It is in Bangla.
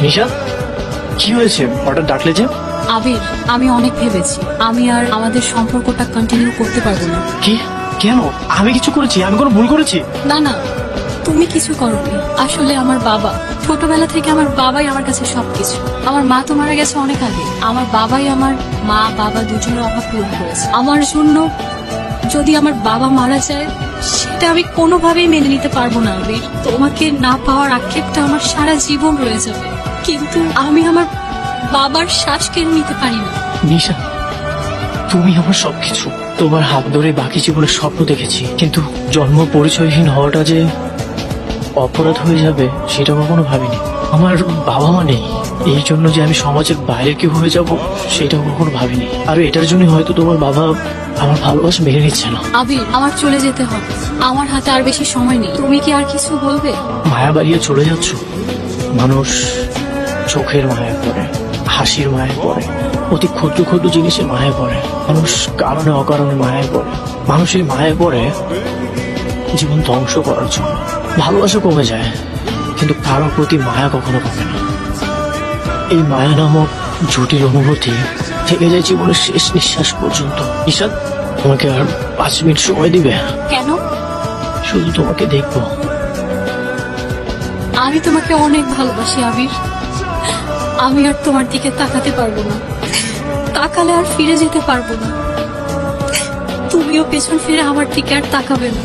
নিশা, কি হয়েছে? হঠাৎ ডাকলে যে? আবির, আমি অনেক ভেবেছি আমি আর আমাদের সম্পর্কটা কন্টিনিউ করতে পারবো না। কি? কেন? আমি কিছু করেছি? আমি কোনো ভুল করেছি? না না, তুমি কিছু করোনি। আসলে আমার বাবা, ছোটবেলা থেকে আমার বাবাই আমার কাছে সবকিছু। আমার মা তো মারা গেছে অনেক আগে। আমার বাবাই আমার মা বাবা দুজনের অভাব পূরণ করেছে। আমার জন্য যদি আমার বাবা মারা যায়, সেটা আমি কোনোভাবেই মেনে নিতে পারবো না আবির। তোমাকে না পাওয়ার আক্ষেপটা আমার সারা জীবন রয়ে যাবে, কিন্তু আমি আমার বাবার শ্বাস কেড়ে নিতে পারি না। নিশা, তুমি আমার সবকিছু। তোমার হাত ধরে বাকি জীবনের স্বপ্ন দেখেছি, কিন্তু জন্ম পরিচয়হীন হওয়াটা যে অপরাধ হয়ে যাবে সেটা কখনো ভাবিনি। আমার বাবা মা নেই, এই জন্য যে আমি সমাজের বাইরে কেউ হয়ে যাব সেটাও কখনো ভাবিনি। আর এটার জন্য হয়তো তোমার বাবা আমার ভালোবাসা মেনে নিচ্ছে না। আবির, আমার চলে যেতে হবে। আমার হাতে আর বেশি সময় নেই। তুমি কি আর কিছু বলবে? মায়া বাড়িয়ে চলে যাচ্ছ। মানুষ চোখের মায়া পড়ে, হাসির মায়া পড়ে, অতি ক্ষুদ্র ক্ষুদ্র জিনিসের মায়া পড়ে। মানুষ কারণে অকারণে মায়া পড়ে। মানুষের মায়া পড়ে জীবন ধ্বংস করার জন্য। ভালোবাসা কমে যায়, কিন্তু কারোর প্রতি মায়া কখনো কমে না। এই মায়া নামক জটিল অনুভূতি থেকে যায় জীবনের শেষ নিঃশ্বাস পর্যন্ত। ঈশাদ, তোমাকে আর 5 মিনিট সময় দিবে? কেন? শুধু তোমাকে দেখবো। আমি তোমাকে অনেক ভালোবাসি আবির। আমি আর তোমার দিকে তাকাতে পারবো না। তাকালে আর ফিরে যেতে পারবো না। তুমিও পেছন ফিরে আমার দিকে আর তাকাবে না।